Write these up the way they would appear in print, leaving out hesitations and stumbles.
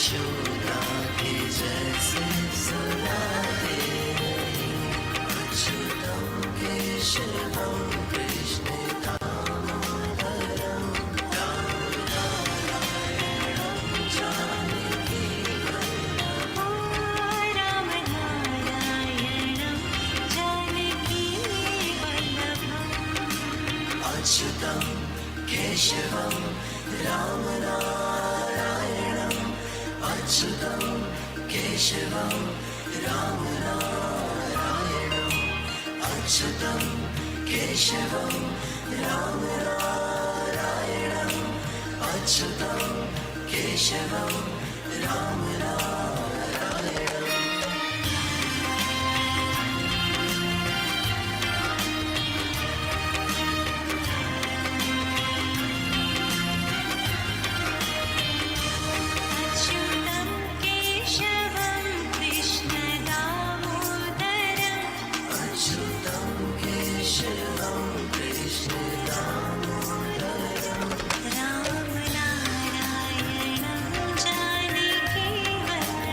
यशोदा के जैसे सुनाते नहीं। अच्युतम केशवम कृष्ण दामोदरम राम नारायणं जानकी वल्लभं। राम नारायणं जानकी वल्लभम्। अच्युतम केशवम राम नारायणं अच्युतं केशवं राम नारायणं अच्युतं केशवं राम नारायणं अच्युतं केशवं राम नारायणम्। अच्युतं केशवं कृष्ण दामोदरम्। अच्युतं केशवं कृष्ण दामोदरम्। राम नारायणं Janaki वल्लभम्।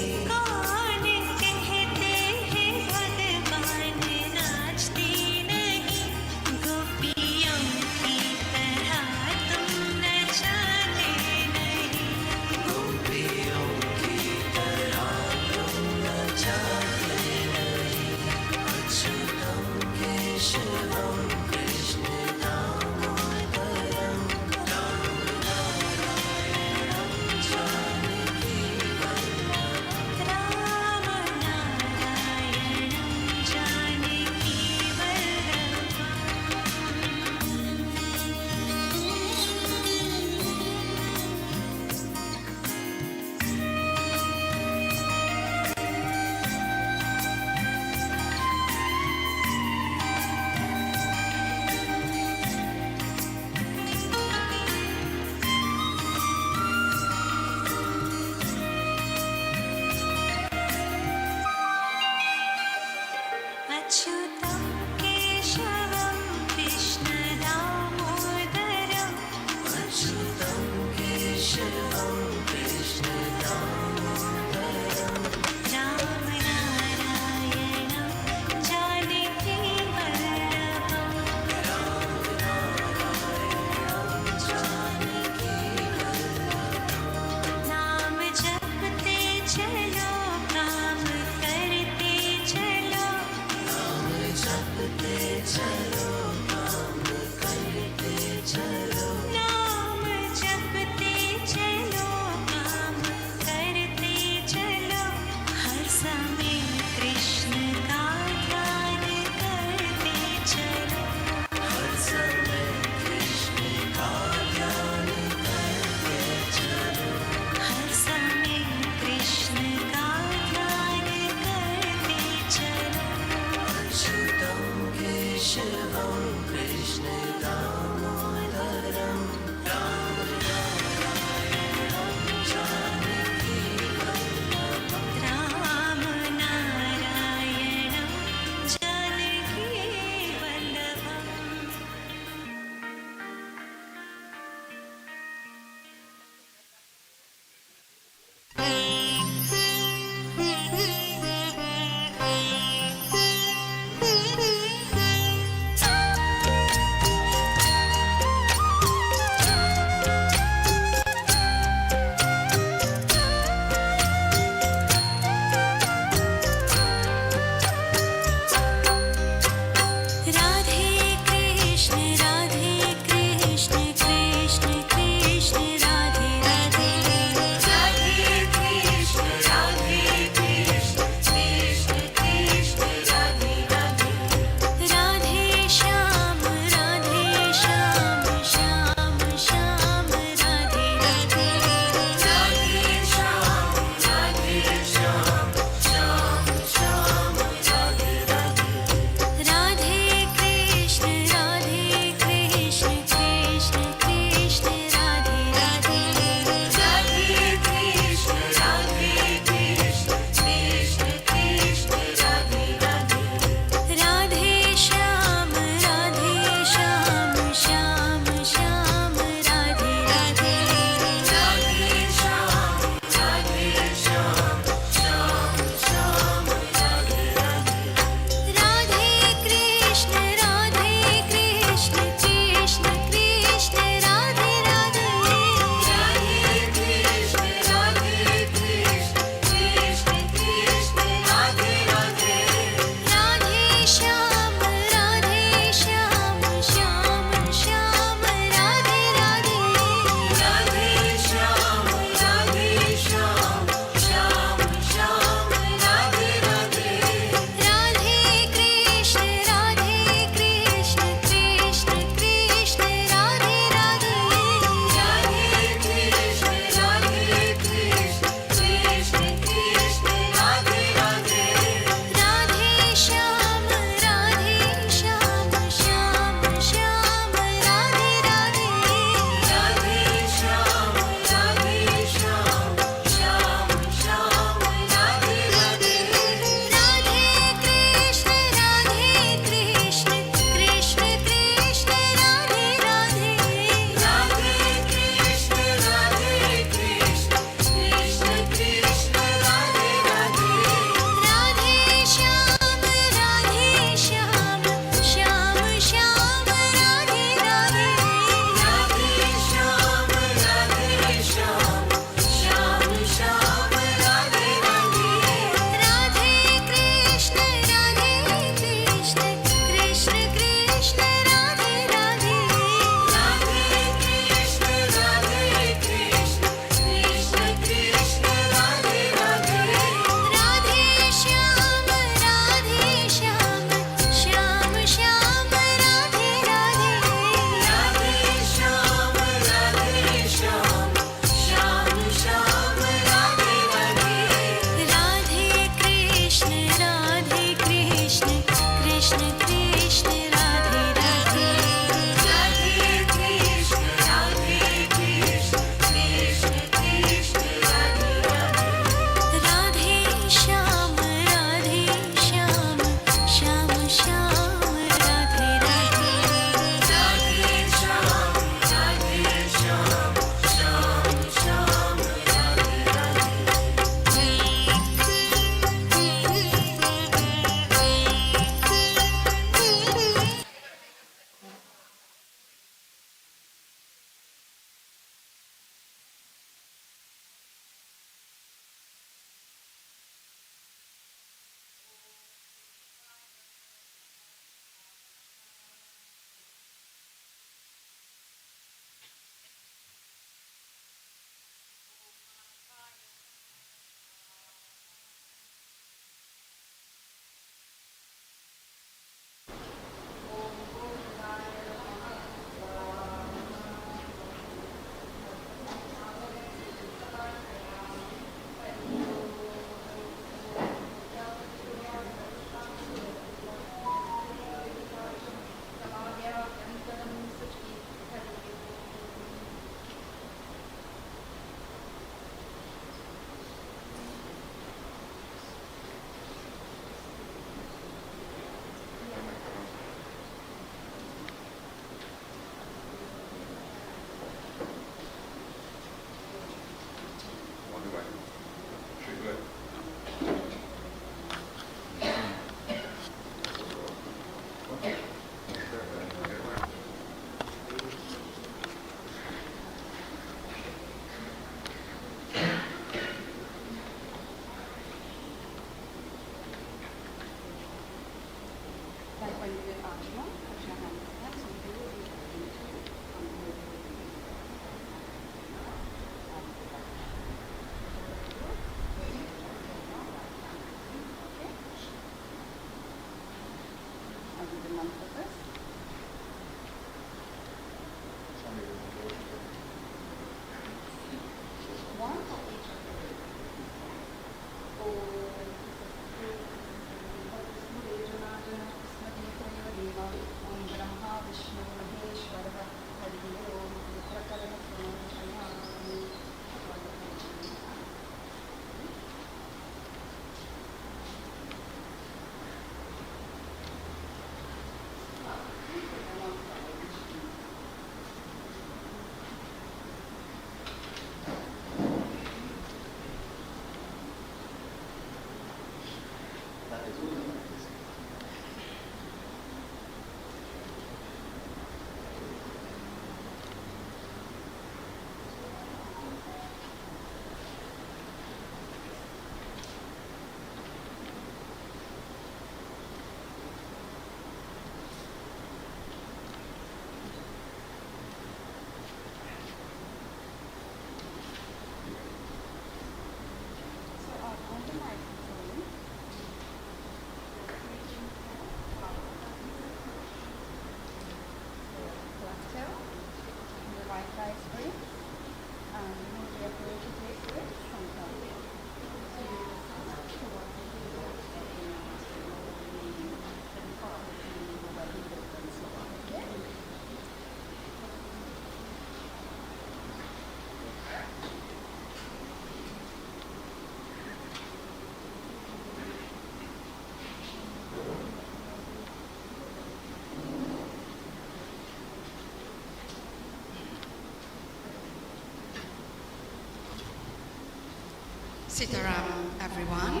Sitaram, everyone.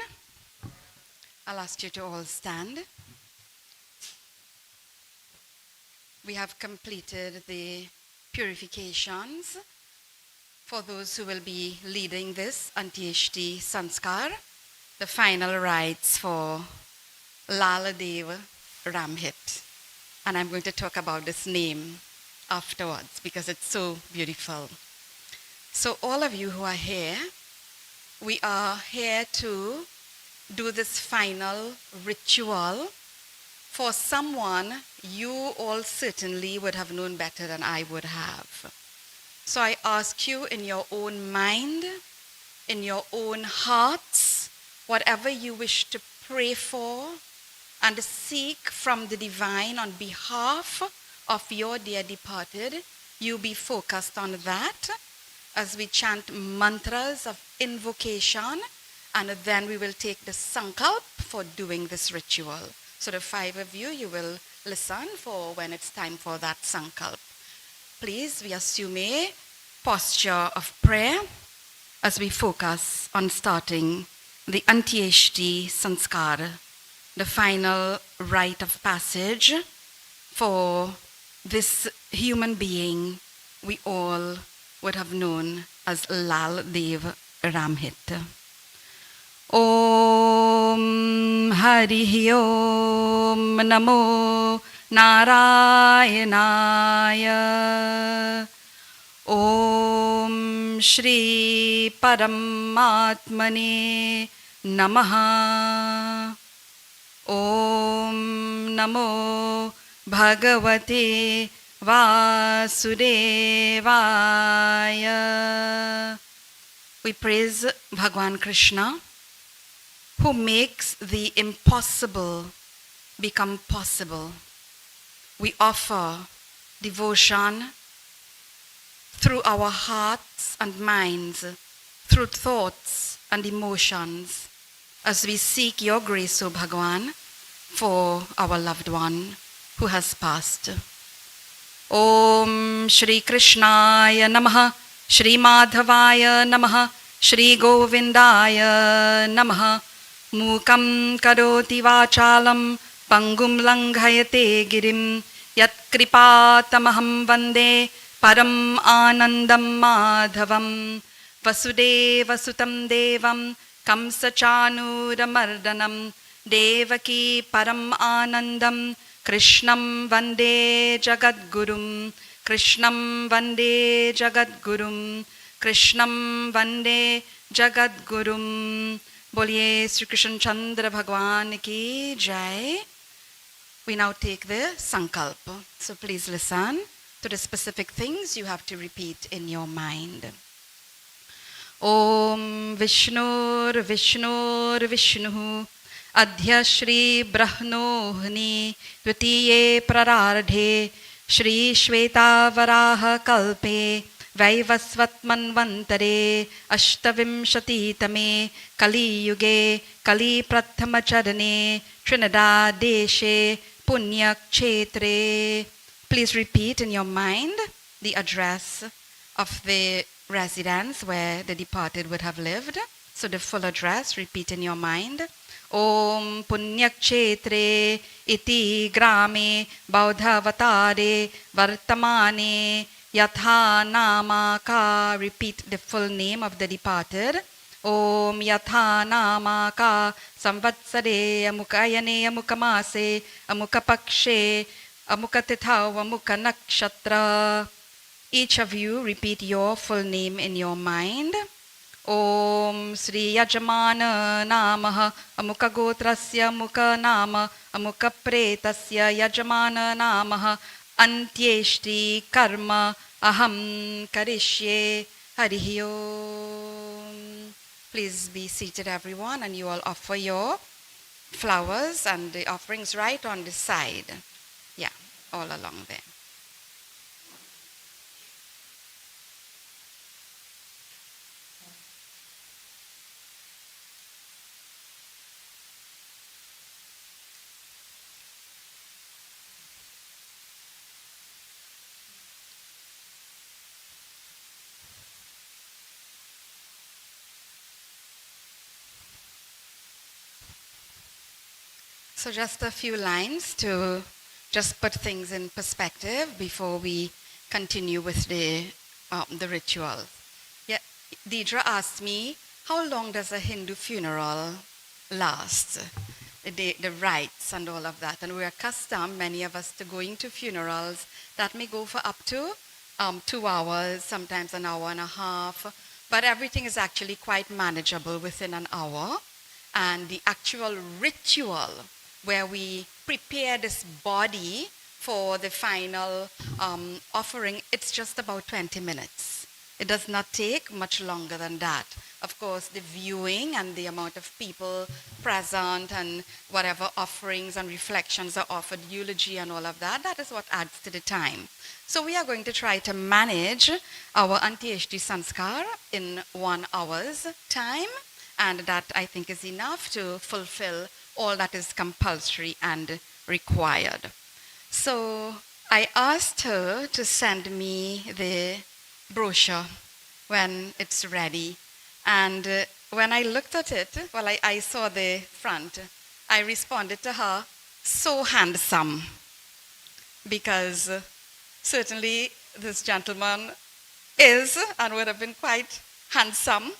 I'll ask you to all stand. We have completed the purifications for those who will be leading this Antyeshti Sanskar, the final rites for Laldeo Ramhit. And I'm going to talk about this name afterwards because it's so beautiful. So all of you who are here, we are here to do this final ritual for someone you all certainly would have known better than I would have. So I ask you in your own mind, in your own hearts, whatever you wish to pray for and seek from the divine on behalf of your dear departed, you be focused on that as we chant mantras of invocation, and then we will take the sankalp for doing this ritual. So the five of you, you will listen for when it's time for that sankalp. Please, we assume a posture of prayer as we focus on starting the Antyeshti Sanskar, the final rite of passage for this human being we all would have known as Laldeo Ramhit. Om Hari Om Namo Narayanaya. Om Shri Paramatmane Namaha. Om Namo Bhagavate Vasudevaya. We praise Bhagwan Krishna, who makes the impossible become possible. We offer devotion through our hearts and minds, through thoughts and emotions, as we seek your grace, O Bhagwan, for our loved one who has passed. Om Shri Krishnaya Namaha, Shri Madhavaya Namaha, Shri Govindaya Namaha. Mukam karoti vachalam pangum langhayate girim yat kripatamaham vande param anandam madhavam vasudeva sutam devam kamsachanuramardanam devaki param anandam krishnam vande jagadgurum krishnam vande jagadgurum krishnam vande jagadgurum. Boliye Sri Krishna Chandra Bhagwan ki jai. We now take the sankalpa. So please listen to the specific things you have to repeat in your mind. Om Vishnur Vishnur Vishnu Adhya Shri Brahnohni Dvitiye Prarardhe Shri Shweta Varaha Kalpe Vaivasvatmanvantare Ashtavimshatitame Kali Yuge Kali Prathamacharane Trinidad Deshe Punyak Kshetre. Please repeat in your mind the address of the residence where the departed would have lived. So the full address, repeat in your mind. Om Punyak Kshetre Iti Grame Baudhavatare Vartamane Yatha Namaka. Repeat the full name of the departed. Om Yatha Namaka Samvatsare Amukayane Amukamase Amukapakshe Amukatithav Amuka Nakshatra. Each of you repeat your full name in your mind. Om Sri Yajamana Namaha Amuka Gotrasya Amuka Nama Amuka Pretasya Yajamana Namaha Antyeshti Karma Aham Karishye. Harihi Om. Please be seated, everyone, and you all offer your flowers and the offerings right on the side. Yeah, all along there. So just a few lines to just put things in perspective before we continue with the ritual. Yeah, Deidre asked me, how long does a Hindu funeral last? The rites and all of that. And we're accustomed, many of us, to going to funerals that may go for up to 2 hours, sometimes an hour and a half. But everything is actually quite manageable within an hour. And the actual ritual where we prepare this body for the final offering, it's just about 20 minutes. It does not take much longer than that. Of course, the viewing and the amount of people present and whatever offerings and reflections are offered, eulogy and all of that, that is what adds to the time. So we are going to try to manage our Antyeshti Sanskar in 1 hour's time, and that I think is enough to fulfill all that is compulsory and required. So I asked her to send me the brochure when it's ready. And when I looked at it, well, I saw the front. I responded to her, so handsome, because certainly this gentleman is and would have been quite handsome.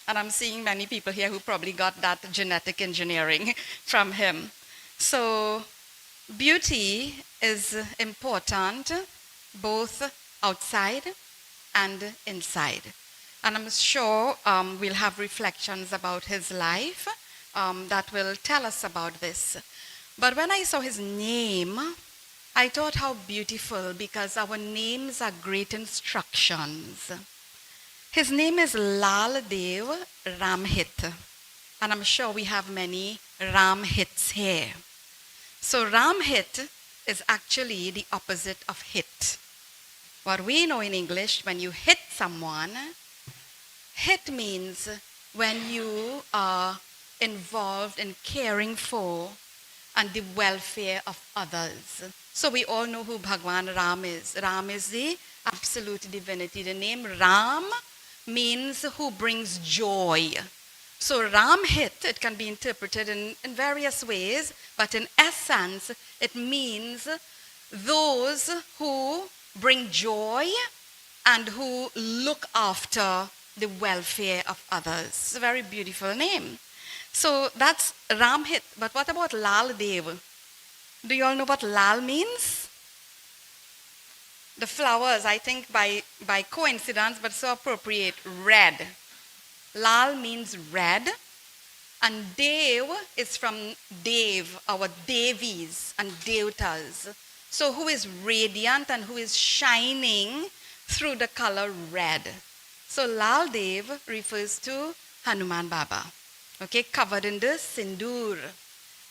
And I'm seeing many people here who probably got that genetic engineering from him. So beauty is important both outside and inside. And I'm sure we'll have reflections about his life that will tell us about this. But when I saw his name, I thought how beautiful, because our names are great instructions. His name is Laldeo Ramhit, and I'm sure we have many Ramhits here. So Ramhit is actually the opposite of hit. What we know in English, when you hit someone, hit means when you are involved in caring for and the welfare of others. So we all know who Bhagwan Ram is. Ram is the absolute divinity. The name Ram means who brings joy. So Ramhit, it can be interpreted in various ways, but in essence, it means those who bring joy and who look after the welfare of others. It's a very beautiful name. So that's Ramhit. But what about Laldeo? Do you all know what Lal means? The flowers, I think by coincidence, but so appropriate, red. Lal means red. And Dev is from Dev, our Devis and Devtas. So who is radiant and who is shining through the color red. So Laldev refers to Hanuman Baba, okay, covered in the sindoor.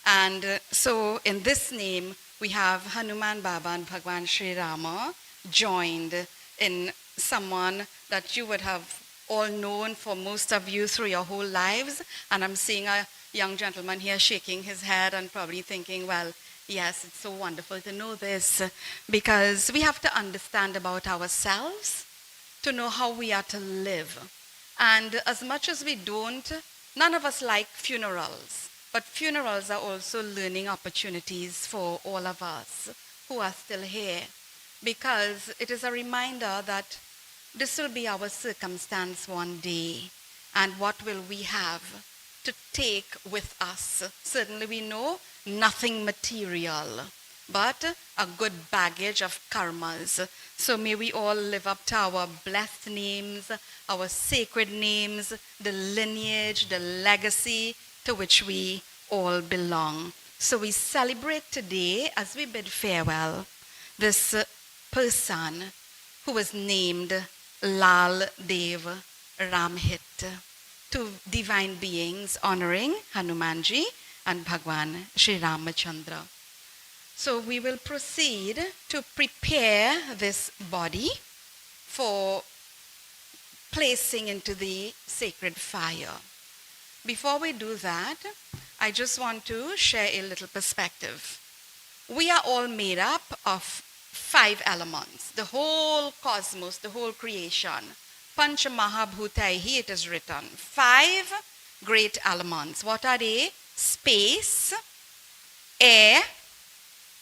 And so in this name, we have Hanuman Baba and Bhagwan Sri Rama joined in someone that you would have all known for most of you through your whole lives. And I'm seeing a young gentleman here shaking his head and probably thinking, well, yes, it's so wonderful to know this, because we have to understand about ourselves to know how we are to live. And as much as we don't, none of us like funerals, but funerals are also learning opportunities for all of us who are still here, because it is a reminder that this will be our circumstance one day, and what will we have to take with us? Certainly we know nothing material, but a good baggage of karmas. So may we all live up to our blessed names, our sacred names, the lineage, the legacy to which we all belong. So we celebrate today, as we bid farewell, this person who was named Laldeo Ramhit, two divine beings honoring Hanumanji and Bhagwan Sri Ramachandra. So we will proceed to prepare this body for placing into the sacred fire. Before we do that, I just want to share a little perspective. We are all made up of 5 elements, the whole cosmos, the whole creation. Pancha Mahabhutaihi, it is written. 5 great elements. What are they? Space, air,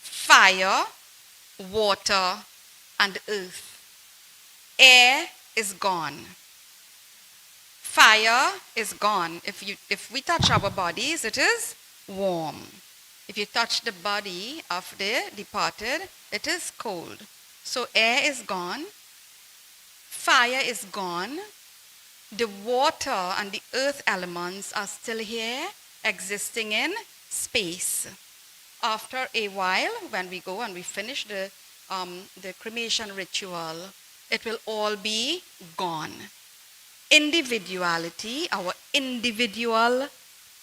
fire, water, and earth. Air is gone. Fire is gone. If we touch our bodies, it is warm. If you touch the body of the departed, it is cold. So air is gone. Fire is gone. The water and the earth elements are still here, existing in space. After a while, when we go and we finish the cremation ritual, it will all be gone. Individuality, our individual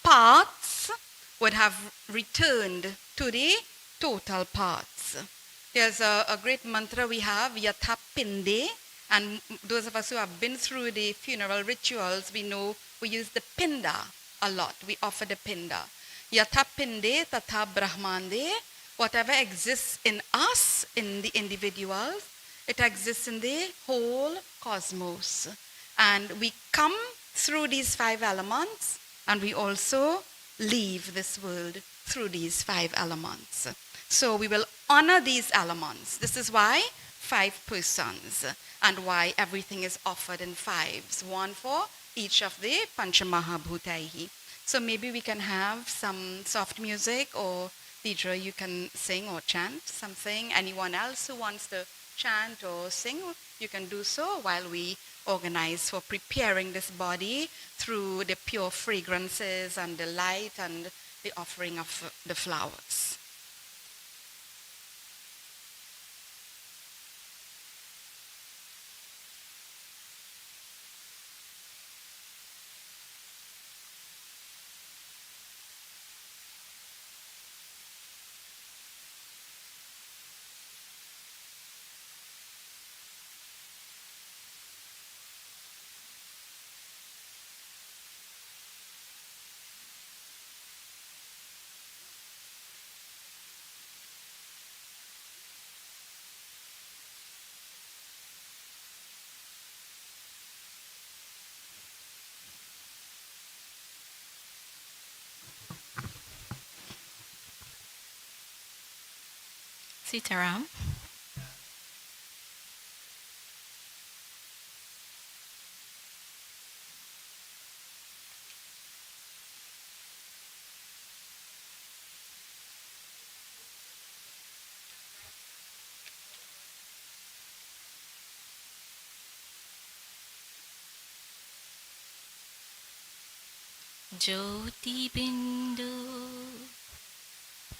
parts, would have returned to the total parts. There's a great mantra we have, Yatha Pinde, and those of us who have been through the funeral rituals, we know we use the pinda a lot. We offer the pinda. Yatha Pinde Tatha Brahmande, whatever exists in us, in the individuals, it exists in the whole cosmos. And we come through these 5 elements, and we also leave this world through these 5 elements. So we will honor these elements. This is why 5 persons, and why everything is offered in 5s, one for each of the Panchamahabhutaihi. So maybe we can have some soft music, or Deidre, you can sing or chant something. Anyone else who wants to chant or sing, you can do so while we organize for preparing this body through the pure fragrances and the light and the offering of the flowers. Sitaram. ज्योति बिंदु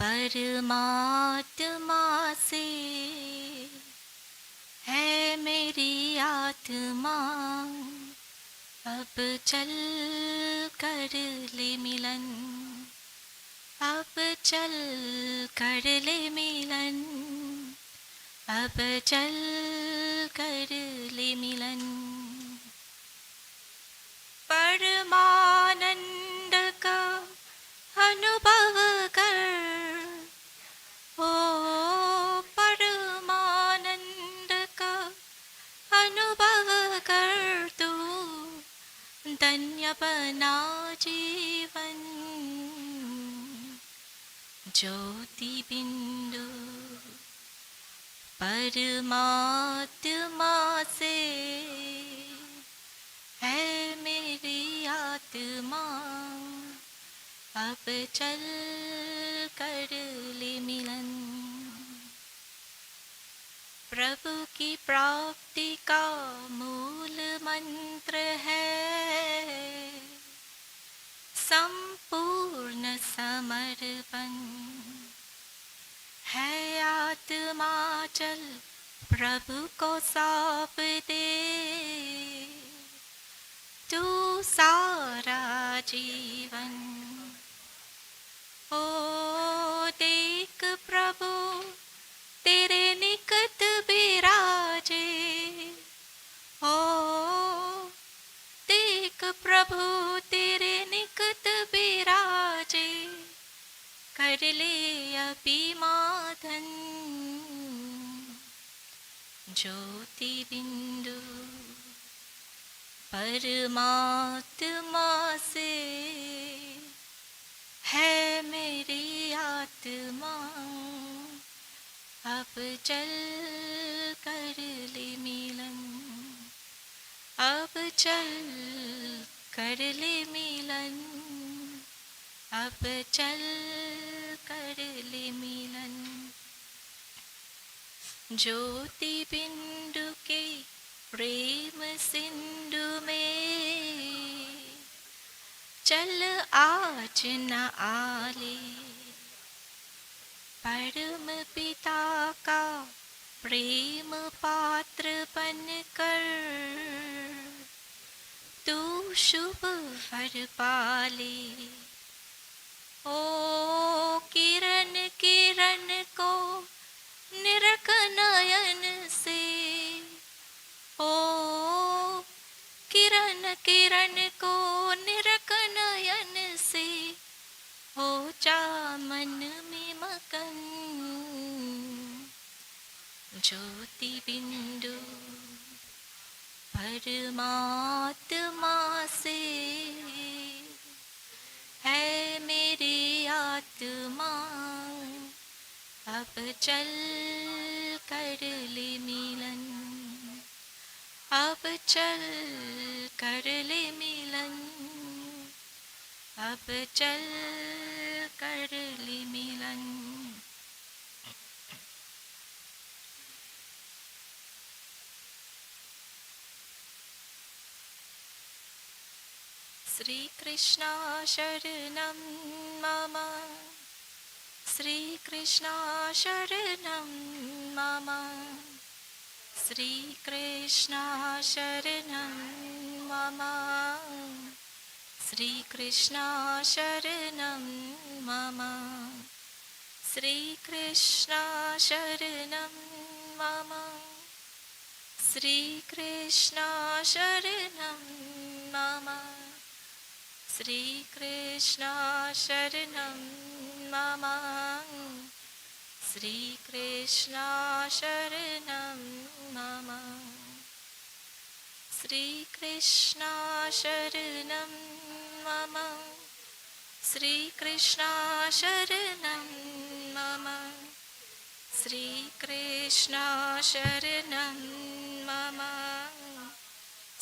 परमात्मा से है मेरी आत्मा, अब चल कर ले मिलन, अब चल कर ले मिलन, अब चल कर ले मिलन। परमानंद का अनुभव कर, ओ परमानंद का अनुभव कर, तू धन्य बना जीवन। ज्योति बिंदु परमात्मा से है मेरी आत्मा, अब चल कर ले मिलन। प्रभु की प्राप्ति का मूल मंत्र है संपूर्ण समर्पण। है आत्मा चल प्रभु को सौंप दे, तू सारा जीवन। ओ देख प्रभु तेरे निकट विराजे, ओ देख प्रभु तेरे निकट विराजे, कर ले अभिमादन। ज्योति बिंदु परमात्मा से है मेरी आत्मा, आत्मा अब चल कर ले मिलन, अब चल कर ले मिलन, अब चल कर ले मिलन। ज्योति बिंदु के प्रेम सिंधु में चल आज न आले, परम पिता का प्रेम पात्र बनकर तू शुभ वर पाले। ओ किरण किरण को निरख नयन से, ओ किरण किरण को निरख नयन से, हो जा मन में मगन। ज्योति बिंदु परमात्मा से है मेरी आत्मा, अब चल कर ले मिलन, अब चल कर ले मिलन, अब चल कर ले मिलन। श्री कृष्ण शरणं मम, श्री कृष्ण शरणं मम, श्री कृष्ण शरणं मम, श्री कृष्ण शरणं मम, श्री कृष्ण शरणं मम, श्री कृष्ण शरणं मम, श्री कृष्ण शरणं मम, श्री कृष्ण शरणं मम, श्री कृष्ण शरणं मम, श्री कृष्ण शरणं मम, श्री कृष्ण शरणं मम,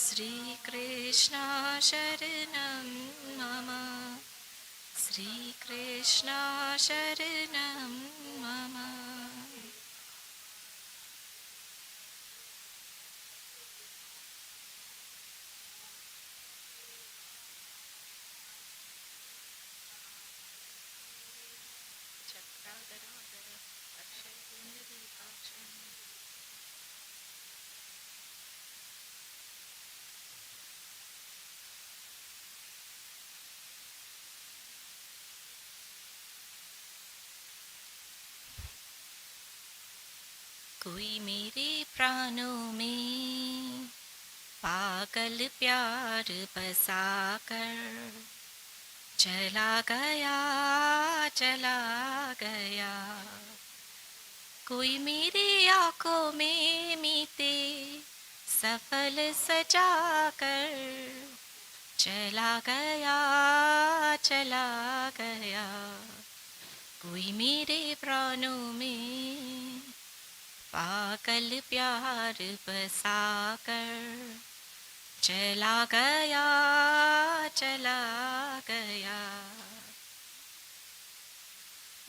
श्री कृष्ण शरणं मम, श्री कृष्ण शरणं मम। कोई मेरे प्राणों में पागल प्यार बसा कर चला गया, चला गया। कोई मेरी आँखों में मीते सफल सजा कर चला गया, चला गया। कोई मेरे प्राणों में पागल प्यार बसा कर चला गया, चला गया।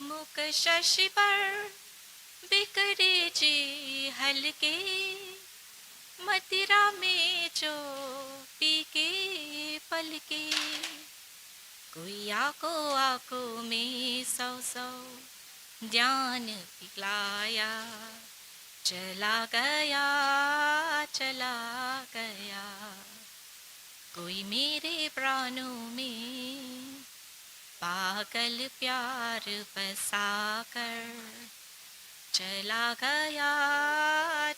मुख शशि पर बिखरे जी हल्के, मदिरा में जो पी के पलके। कोई आंखों आंखों में सौ सौ ध्यान पिलाया, चला गया, चला गया। कोई मेरे प्राणों में पागल प्यार बसा कर चला गया,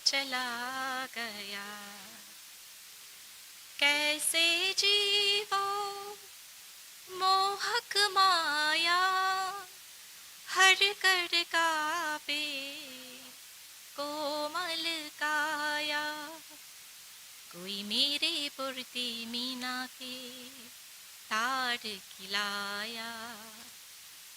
चला गया। कैसे जीवो मोहक माया, हर कर काबे कोमल काया। कोई मेरे पुरती मीना के तार खिलाया,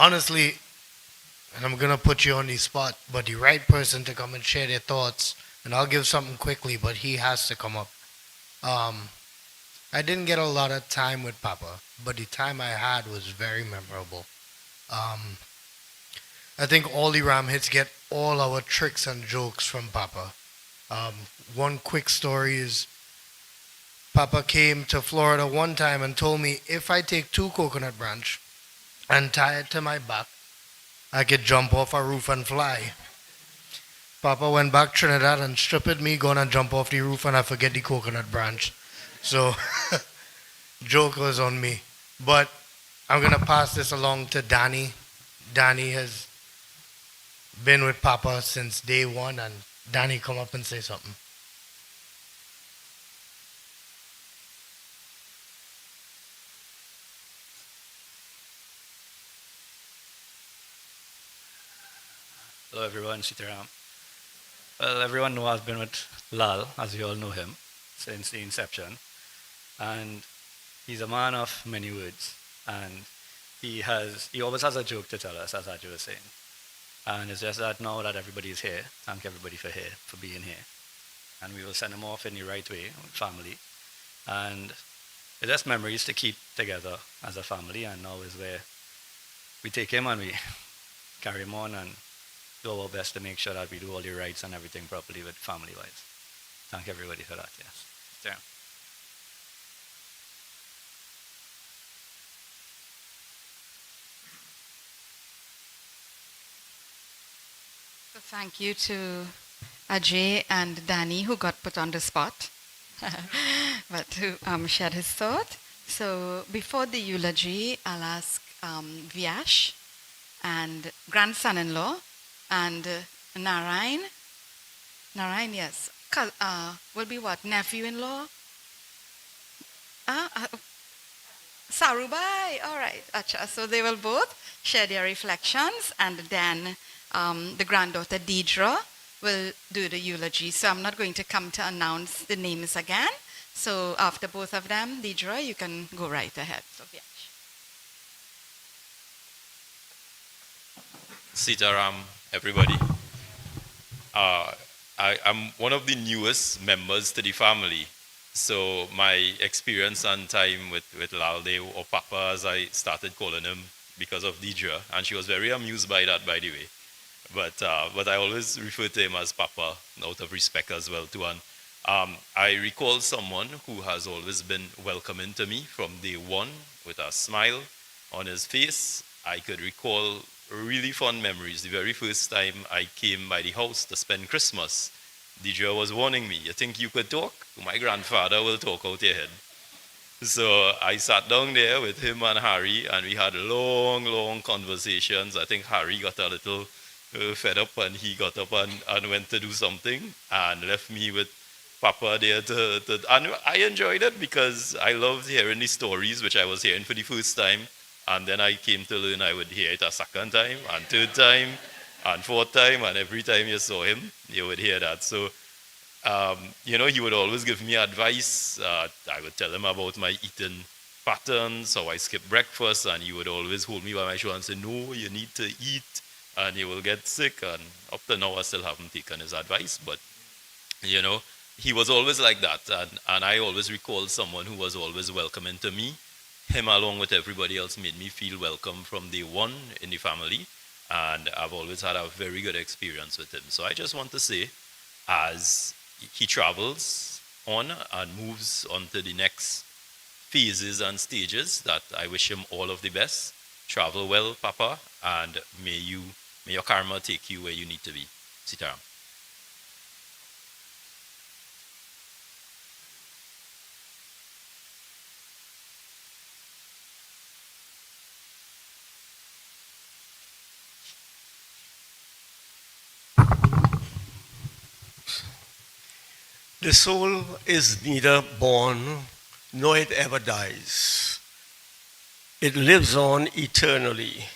honestly, and I'm gonna put you on the spot, but the right person to come and share their thoughts, and I'll give something quickly, but he has to come up. Um, I didn't get a lot of time with Papa, but the time I had was very memorable. Um, I think all the Ram hits get all our tricks and jokes from Papa. Um, One quick story is Papa came to Florida one time and told me if I take two coconut branch and tie it to my back, I could jump off a roof and fly. Papa went back Trinidad and stripped me, gonna jump off the roof and I forget the coconut branch. So joke was on me. But I'm gonna pass this along to Danny. Danny has been with Papa since day one, and Danny, come up and say something. Hello everyone, Sitaram. Well, everyone knows I've been with Lal, as you all know him, since the inception. And he's a man of many words. And he always has a joke to tell us, as Aju was saying. And it's just that now that everybody's here, thank everybody for being here. And we will send him off in the right way, with family. And it's just memories to keep together as a family. And now is where we take him and we carry him on and do our best to make sure that we do all the rites and everything properly with family-wise. Thank everybody for that, yes. Yeah. So thank you to Ajay and Danny who got put on the spot, but who shared his thought. So before the eulogy, I'll ask Vyash and grandson-in-law and Narayan. Narayan, yes. Will be what? Nephew-in-law? Sarubai. All right. Acha. So they will both share their reflections, and then the granddaughter Deidre will do the eulogy. So I'm not going to come to announce the names again. So after both of them, Deidre, you can go right ahead. So yeah. Sitaram, everybody. I'm one of the newest members to the family. So my experience and time with Laldeo, or Papa as I started calling him because of Deidre, and she was very amused by that, by the way. But I always refer to him as Papa out of respect as well too. And I recall someone who has always been welcoming to me from day one with a smile on his face. I could recall really fond memories. The very first time I came by the house to spend Christmas, Deidre was warning me, "You think you could talk? My grandfather will talk out your head." So I sat down there with him and Harry, and we had long, long conversations. I think Harry got a little fed up, and he got up and went to do something and left me with Papa there and I enjoyed it because I loved hearing the stories, which I was hearing for the first time. And then I came to learn I would hear it a second time, and third time, and fourth time, and every time you saw him, you would hear that. So, he would always give me advice. I would tell him about my eating patterns, how I skip breakfast, and he would always hold me by my shoulder and say, "No, you need to eat, and you will get sick." And up to now, I still haven't taken his advice, but, he was always like that. And I always recall someone who was always welcoming to me. Him, along with everybody else, made me feel welcome from day one in the family, and I've always had a very good experience with him. So I just want to say, as he travels on and moves on to the next phases and stages, that I wish him all of the best. Travel well, Papa, and may your karma take you where you need to be. Sitaram. The soul is neither born nor it ever dies. It lives on eternally.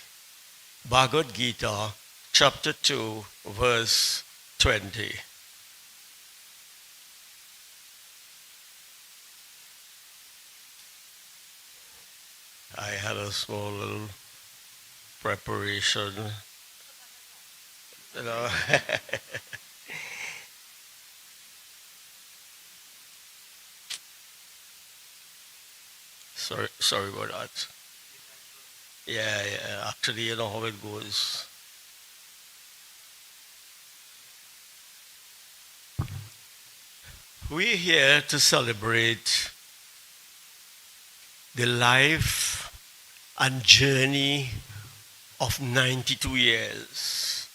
Bhagavad Gita, chapter 2, verse 20. I had a small little preparation. You know. Sorry about that. Yeah. Actually, you know how it goes. We're here to celebrate the life and journey of 92 years.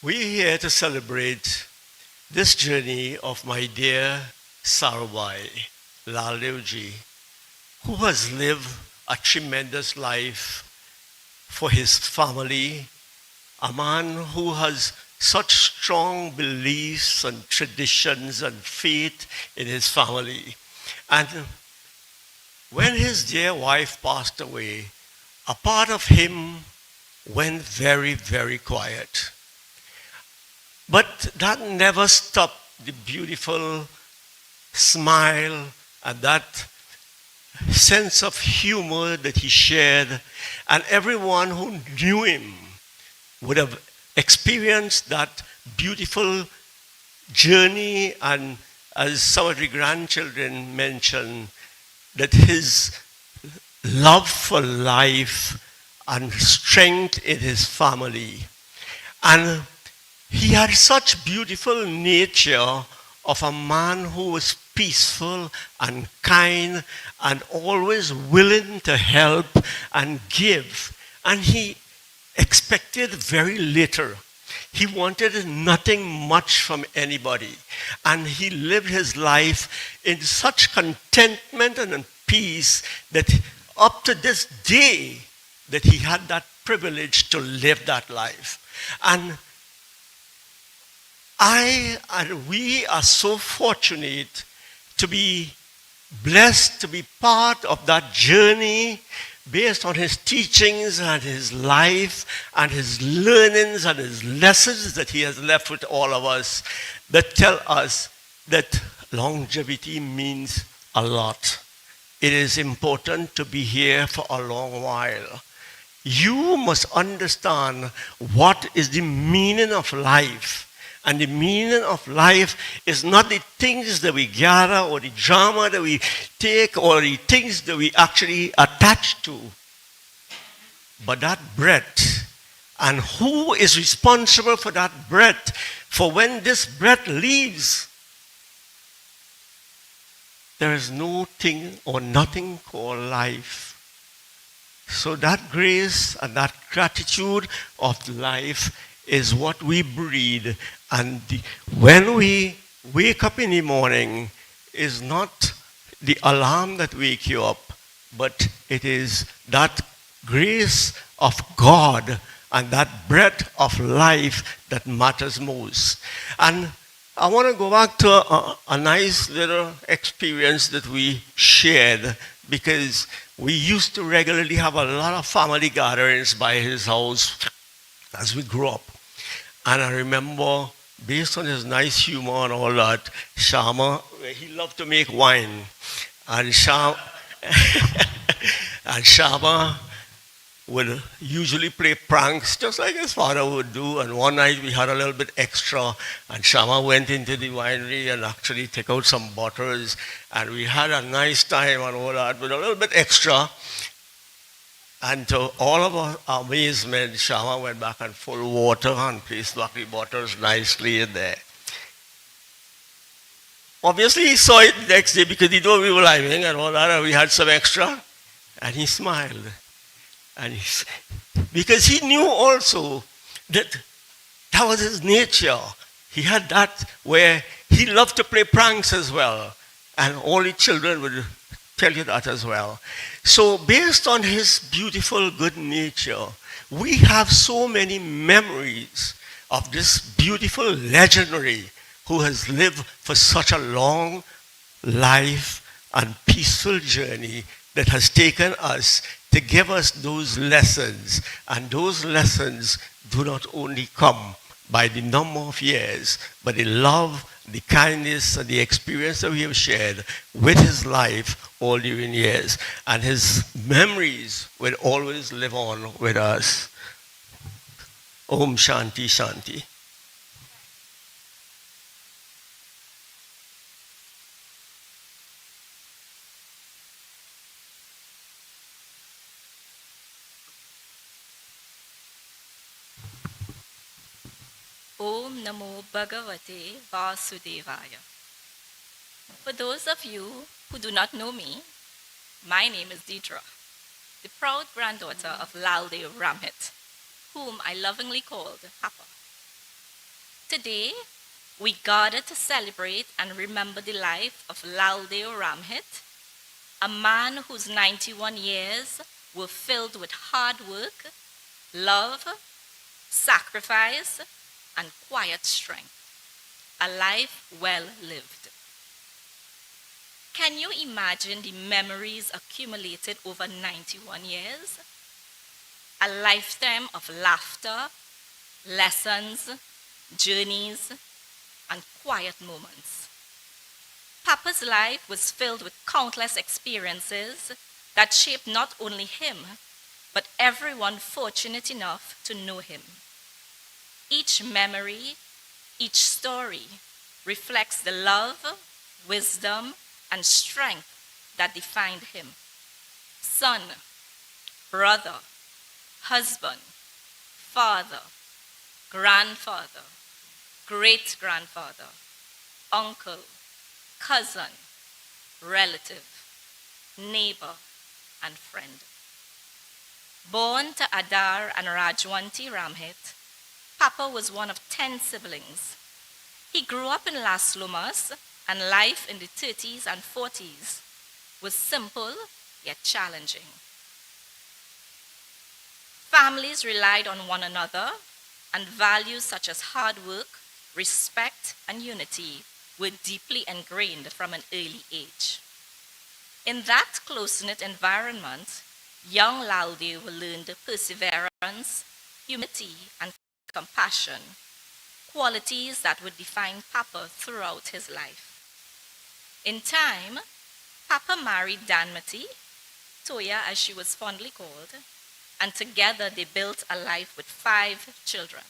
We're here to celebrate this journey of my dear Sarwai, Laldeo ji, who has lived a tremendous life for his family, a man who has such strong beliefs and traditions and faith in his family. And when his dear wife passed away, a part of him went very, very quiet. But that never stopped the beautiful smile and that sense of humor that he shared. And everyone who knew him would have experienced that beautiful journey. And as some of the grandchildren mentioned, that his love for life and strength in his family. And he had such beautiful nature of a man who was peaceful and kind and always willing to help and give. And he expected very little. He wanted nothing much from anybody. And he lived his life in such contentment and peace that up to this day that he had that privilege to live that life. And we are so fortunate to be blessed to be part of that journey based on his teachings and his life and his learnings and his lessons that he has left with all of us that tell us that longevity means a lot. It is important to be here for a long while. You must understand what is the meaning of life. And the meaning of life is not the things that we gather or the drama that we take or the things that we actually attach to, but that breath. And who is responsible for that breath? For when this breath leaves, there is no thing or nothing called life. So that grace and that gratitude of life is what we breathe. And when we wake up in the morning, is not the alarm that wakes you up, but it is that grace of God and that breath of life that matters most. And I want to go back to a nice little experience that we shared, because we used to regularly have a lot of family gatherings by his house as we grew up. And I remember, based on his nice humor and all that, Shama, he loved to make wine. And Shama would usually play pranks just like his father would do. And one night we had a little bit extra, and Shama went into the winery and actually took out some bottles, and we had a nice time and all that with a little bit extra. And to all of our amazement, Shama went back and full water and placed back the bottles nicely in there. Obviously, he saw it the next day because he knew we were living and all that, and we had some extra. And he smiled. And because he knew also that that was his nature. He had that where he loved to play pranks as well. And all the children would tell you that as well. So based on his beautiful good nature, we have so many memories of this beautiful legendary who has lived for such a long life and peaceful journey that has taken us to give us those lessons. And those lessons do not only come by the number of years, but the love, the kindness, and the experience that we have shared with his life all during years. And his memories will always live on with us. Om Shanti Shanti. Om Namo Bhagavate Vasudevaya. For those of you who do not know me, my name is Deidre, the proud granddaughter of Laldeo Ramhit, whom I lovingly called Papa. Today, we gather to celebrate and remember the life of Laldeo Ramhit, a man whose 91 years were filled with hard work, love, sacrifice, and quiet strength. A life well lived. Can you imagine the memories accumulated over 91 years? A lifetime of laughter, lessons, journeys, and quiet moments. Papa's life was filled with countless experiences that shaped not only him, but everyone fortunate enough to know him. Each memory, each story reflects the love, wisdom, and strength that defined him. Son, brother, husband, father, grandfather, great-grandfather, uncle, cousin, relative, neighbor, and friend. Born to Adar and Rajwanti Ramhit, Papa was one of 10 siblings. He grew up in Las Lomas, and life in the 30s and 40s was simple yet challenging. Families relied on one another, and values such as hard work, respect, and unity were deeply ingrained from an early age. In that close-knit environment, young Laldeo learned perseverance, humility, and compassion, qualities that would define Papa throughout his life. In time, Papa married Danmati, Toya as she was fondly called, and together they built a life with 5 children,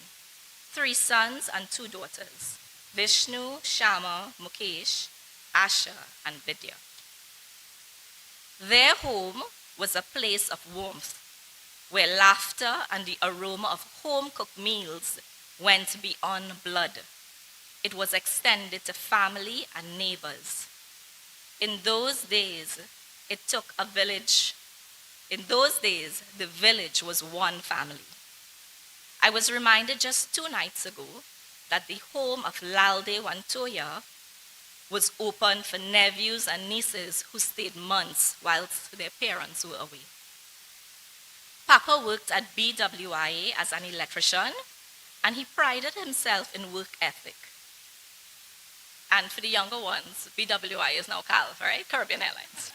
3 sons and 2 daughters, Vishnu, Shama, Mukesh, Asha, and Vidya. Their home was a place of warmth, where laughter and the aroma of home-cooked meals went beyond blood. It was extended to family and neighbors. In those days, it took a village. In those days, the village was one family. I was reminded just 2 nights ago that the home of Laldeo and Toya was open for nephews and nieces who stayed months whilst their parents were away. Papa worked at BWIA as an electrician, and he prided himself in work ethic. And for the younger ones, BWIA is now CALF, right? Caribbean Airlines.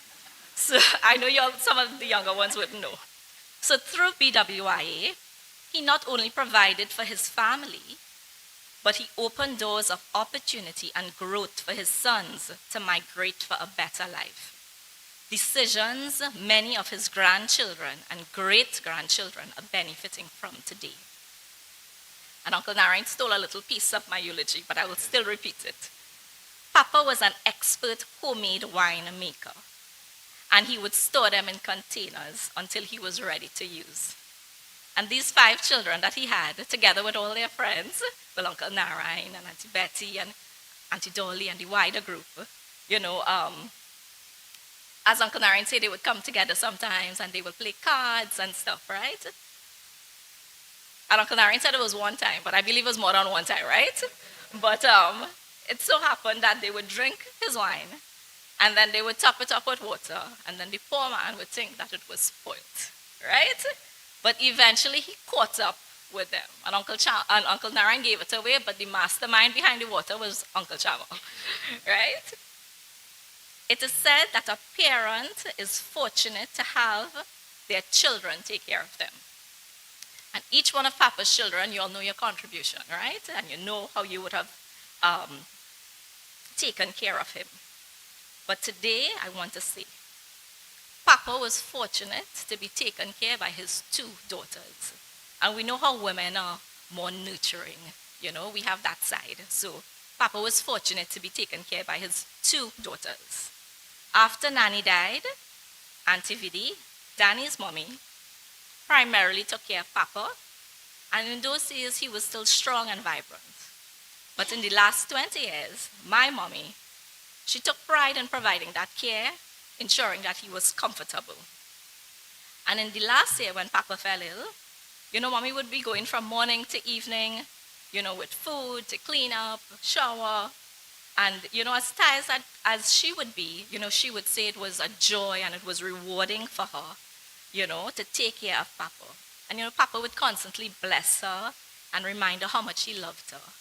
So I know some of the younger ones wouldn't know. So through BWIA, he not only provided for his family, but he opened doors of opportunity and growth for his sons to migrate for a better life. Decisions many of his grandchildren and great-grandchildren are benefiting from today. And Uncle Narayan stole a little piece of my eulogy, but I will still repeat it. Papa was an expert homemade wine maker, and he would store them in containers until he was ready to use. And these 5 children that he had, together with all their friends, well, Uncle Narayan and Auntie Betty and Auntie Dolly and the wider group, as Uncle Narayan said, they would come together sometimes and they would play cards and stuff, right? And Uncle Narayan said it was one time, but I believe it was more than one time, right? But it so happened that they would drink his wine, and then they would top it up with water, and then the poor man would think that it was spoiled, right? But eventually he caught up with them, and Uncle Narayan gave it away, but the mastermind behind the water was Uncle Chama, right? It is said that a parent is fortunate to have their children take care of them. And each one of Papa's children, you all know your contribution, right? And you know how you would have taken care of him. But today, I want to say, Papa was fortunate to be taken care by his 2 daughters. And we know how women are more nurturing. You know, we have that side. So Papa was fortunate to be taken care by his 2 daughters. After Nanny died, Auntie Vidi, Danny's mommy, primarily took care of Papa. And in those days, he was still strong and vibrant. But in the last 20 years, my mommy, she took pride in providing that care, ensuring that he was comfortable. And in the last year when Papa fell ill, you know, mommy would be going from morning to evening, you know, with food, to clean up, shower. And, you know, as tired as she would be, you know, she would say it was a joy and it was rewarding for her, you know, to take care of Papa. And, you know, Papa would constantly bless her and remind her how much he loved her.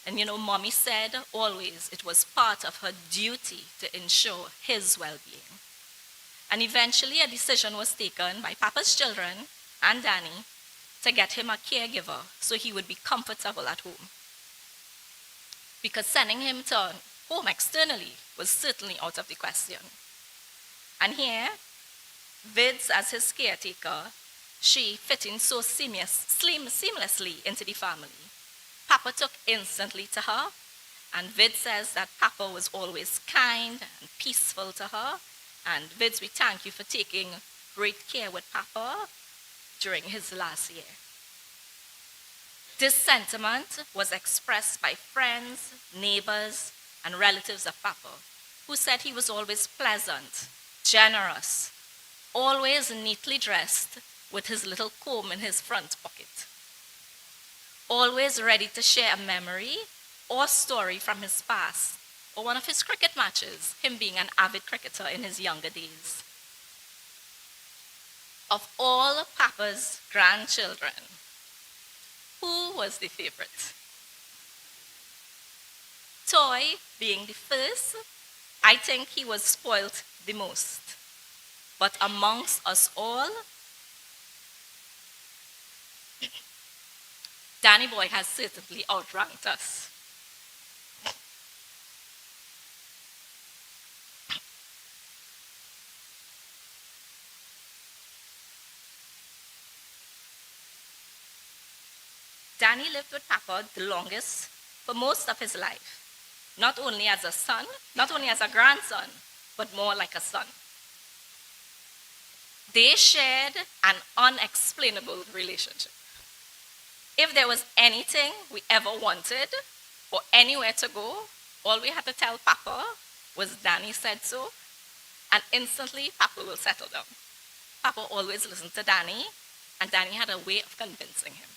And, you know, mommy said always it was part of her duty to ensure his well-being. And eventually a decision was taken by Papa's children and Danny to get him a caregiver so he would be comfortable at home. Because sending him to home externally was certainly out of the question. And here, Vids as his caretaker, she fit in so seamlessly into the family. Papa took instantly to her, and Vid says that Papa was always kind and peaceful to her. And Vids, we thank you for taking great care with Papa during his last year. This sentiment was expressed by friends, neighbors, and relatives of Papa, who said he was always pleasant, generous, always neatly dressed with his little comb in his front pocket, always ready to share a memory or story from his past, or one of his cricket matches, him being an avid cricketer in his younger days. Of all Papa's grandchildren, who was the favorite? Toy being the first, I think he was spoilt the most. But amongst us all, Danny Boy has certainly outranked us. Danny lived with Papa the longest for most of his life, not only as a son, not only as a grandson, but more like a son. They shared an unexplainable relationship. If there was anything we ever wanted or anywhere to go, all we had to tell Papa was Danny said so, and instantly Papa will settle down. Papa always listened to Danny, and Danny had a way of convincing him.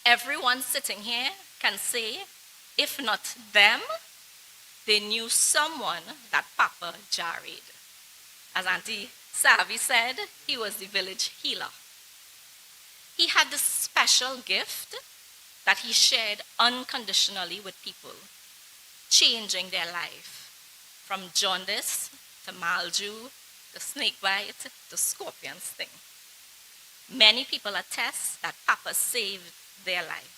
Everyone sitting here can say, if not them, they knew someone that Papa jarried. As Auntie Savvy said, he was the village healer. He had this special gift that he shared unconditionally with people, changing their life from jaundice to mildew to snakebite to scorpion sting. Many people attest that Papa saved their life.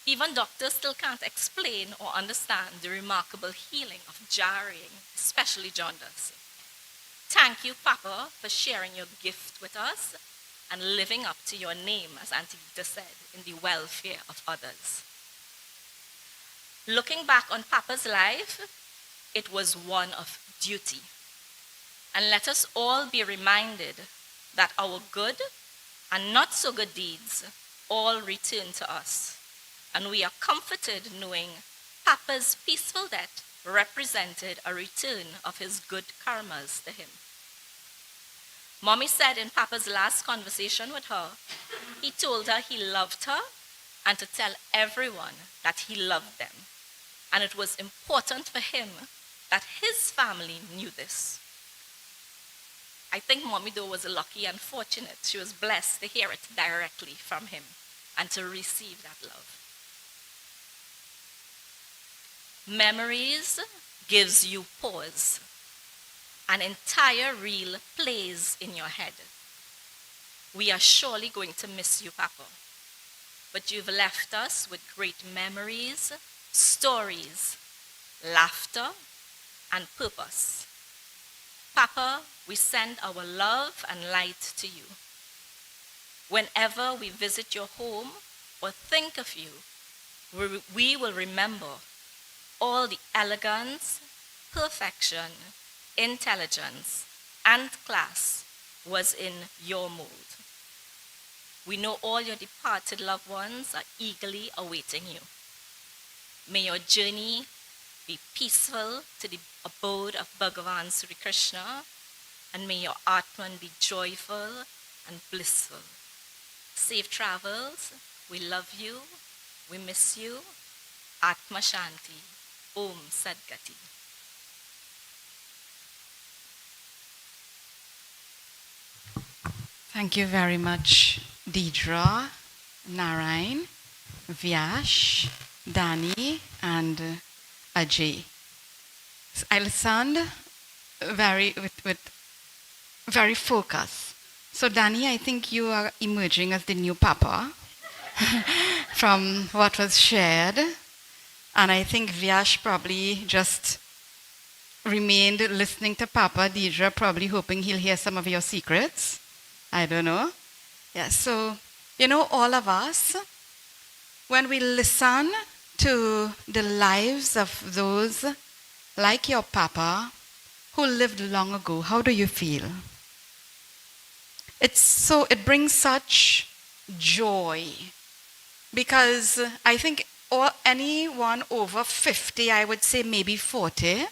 Even doctors still can't explain or understand the remarkable healing of jarring, especially jaundice. Thank you, Papa, for sharing your gift with us and living up to your name, as Auntie Vita said, in the welfare of others. Looking back on Papa's life, it was one of duty. And let us all be reminded that our good and not so good deeds all return to us. And we are comforted knowing Papa's peaceful death represented a return of his good karmas to him. Mommy said in Papa's last conversation with her, he told her he loved her and to tell everyone that he loved them. And it was important for him that his family knew this. I think Mommy though was lucky and fortunate. She was blessed to hear it directly from him and to receive that love. Memories gives you pause. An entire reel plays in your head. We are surely going to miss you, Papa. But you've left us with great memories, stories, laughter, and purpose. Papa, we send our love and light to you. Whenever we visit your home or think of you, we will remember all the elegance, perfection, intelligence, and class was in your mold. We know all your departed loved ones are eagerly awaiting you. May your journey be peaceful to the abode of Bhagavan Sri Krishna, and may your Atman be joyful and blissful. Safe travels. We love you. We miss you. Atma Shanti. Om Sadgati. Thank you very much, Deidra, Narayan, Vyash, Dani, and Ajay. I'll sound very very focused. So Dani, I think you are emerging as the new Papa from what was shared. And I think Vyash probably just remained listening to Papa. Deidra probably hoping he'll hear some of your secrets. I don't know. Yeah, so, all of us, when we listen to the lives of those like your Papa who lived long ago, how do you feel? It brings such joy, because I think anyone over 50, I would say maybe 40,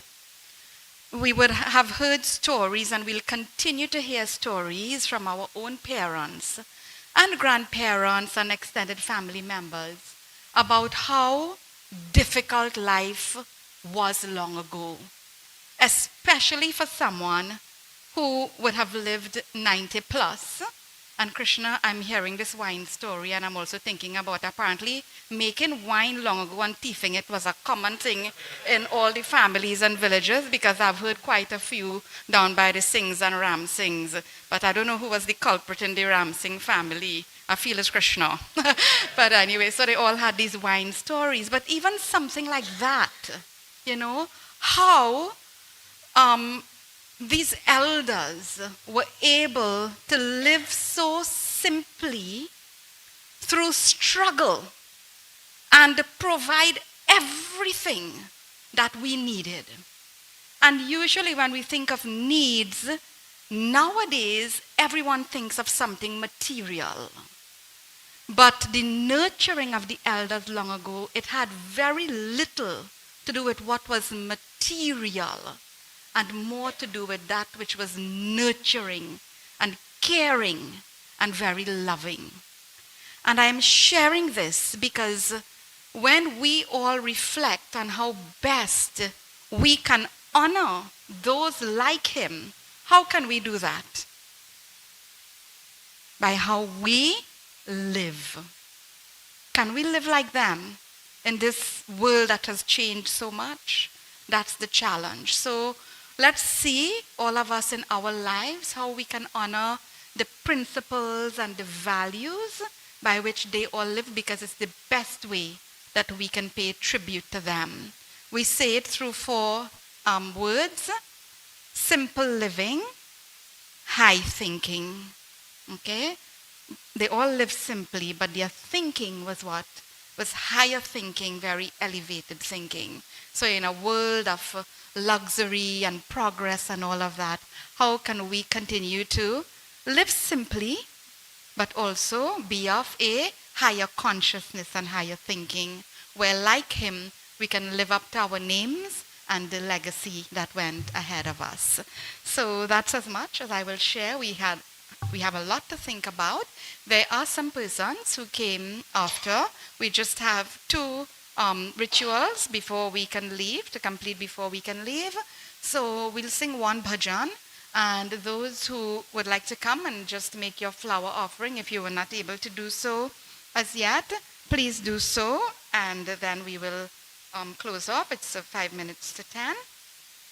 we would have heard stories, and we'll continue to hear stories from our own parents and grandparents and extended family members about how difficult life was long ago, especially for someone who would have lived 90 plus. And Krishna, I'm hearing this wine story, and I'm also thinking about apparently making wine long ago and thieving it was a common thing in all the families and villages, because I've heard quite a few down by the Singhs and Ram Singhs. But I don't know who was the culprit in the Ram Singh family. I feel it's Krishna. But anyway, so they all had these wine stories. But even something like that, how these elders were able to live so simply through struggle and provide everything that we needed. And usually when we think of needs, nowadays everyone thinks of something material. But the nurturing of the elders long ago, it had very little to do with what was material, and more to do with that which was nurturing and caring and very loving. And I am sharing this because when we all reflect on how best we can honor those like him, how can we do that? By how we live. Can we live like them in this world that has changed so much? That's the challenge. So let's see, all of us in our lives, how we can honor the principles and the values by which they all live, because it's the best way that we can pay tribute to them. We say it through 4 words: simple living, high thinking. Okay? They all live simply, but their thinking was what? Was higher thinking, very elevated thinking. So in a world of luxury and progress and all of that, how can we continue to live simply, but also be of a higher consciousness and higher thinking, where like him, we can live up to our names and the legacy that went ahead of us. So that's as much as I will share. We have a lot to think about. There are some persons who came after. We just have 2 rituals before we can leave, to complete before we can leave. So we'll sing 1 bhajan, and those who would like to come and just make your flower offering, if you were not able to do so as yet, please do so, and then we will close off. It's 5 minutes to 10.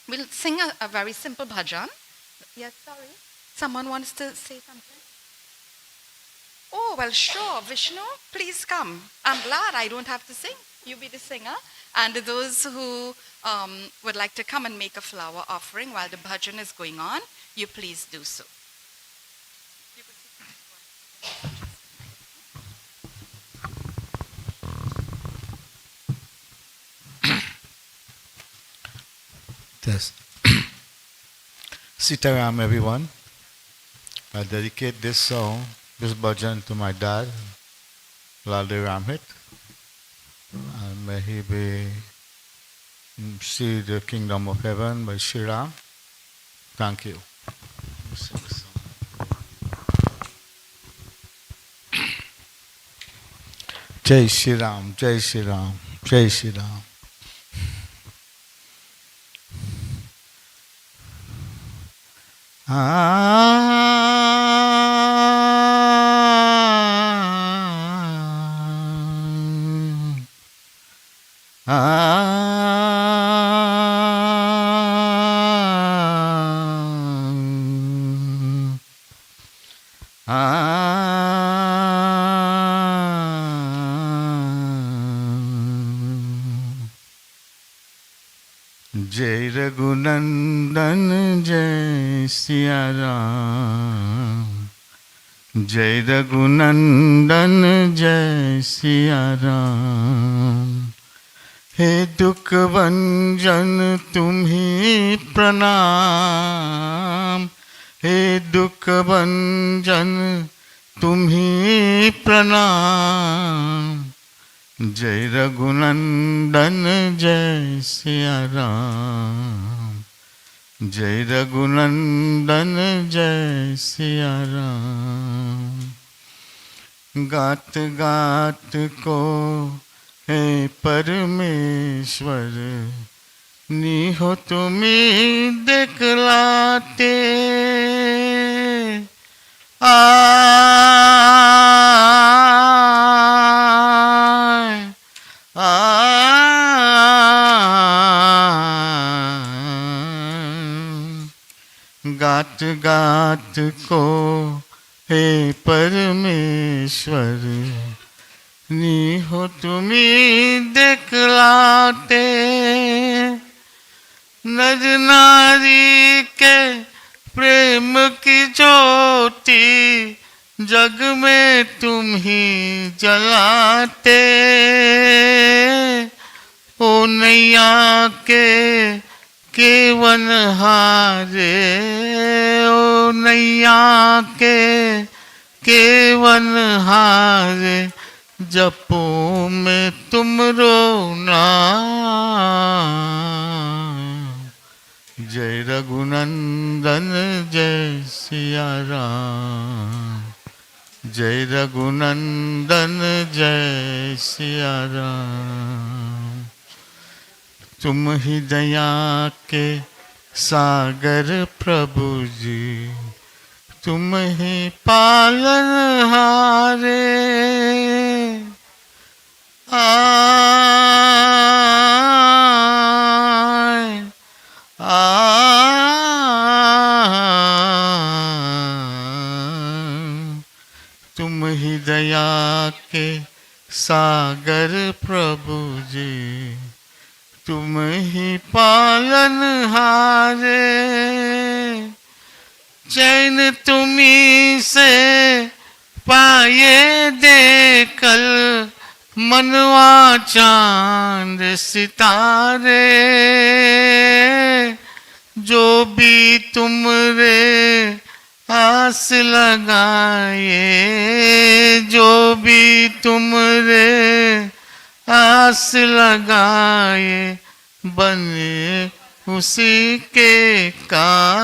We'll sing a very simple bhajan. Yes, sorry. Someone wants to say something? Oh, well, sure. Vishnu, please come. I'm glad I don't have to sing. You be the singer. And those who would like to come and make a flower offering while the bhajan is going on, you please do so. Yes. Sitaram, everyone. I dedicate this song, this bhajan, to my dad, Laldeo Ramhit. And may he see the kingdom of heaven by Shri Ram. Thank you. Jai Shri Ram, Jai Shri Ram, Jai Shri Ram. Jai Raghunandan Jai Siya Ram, Jai Raghunandan Jai Siya Ram. हे दुख भंजन तुम्ही प्रणाम, हे दुख भंजन तुम्ही प्रणाम. जय रघुनंदन जय सिया राम, जय रघुनंदन जय सिया राम. गात गात को हे परमेश्वर निहो तुम्ही देखलाते. गात गात को हे परमेश्वर निहो तुम्ही देखलाते. नर नारी के प्रेम की ज्योति जग में तुम ही जलाते. ओ नैया के केवन हारे, ओ नैया के केवन हारे, जपो में तुमरो नाम. जय रघुनंदन जय सिया राम, जय रघुनंदन जय सिया राम. तुम ही दया के सागर प्रभु जी, तुम ही पालन हारे. तुम ही दया के सागर प्रभु जी, तुम ही पालन हारे. चैन तुम्ही से पाए देखल मनवा चांद सितारे. जो भी तुमरे आस लगाए, जो भी तुमरे आस लगाए, बने उसी के काम.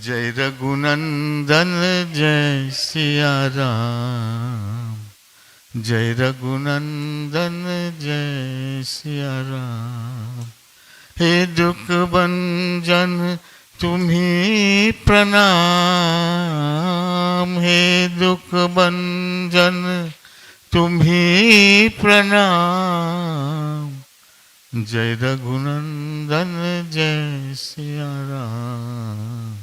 जय रघुनंदन जय सिया राम, जय रघुनंदन जय सिया राम. हे दुख भंजन तुम्ही प्रणाम, हे दुख भंजन तुम्ही प्रणाम. जय रघुनंदन जय सिया राम,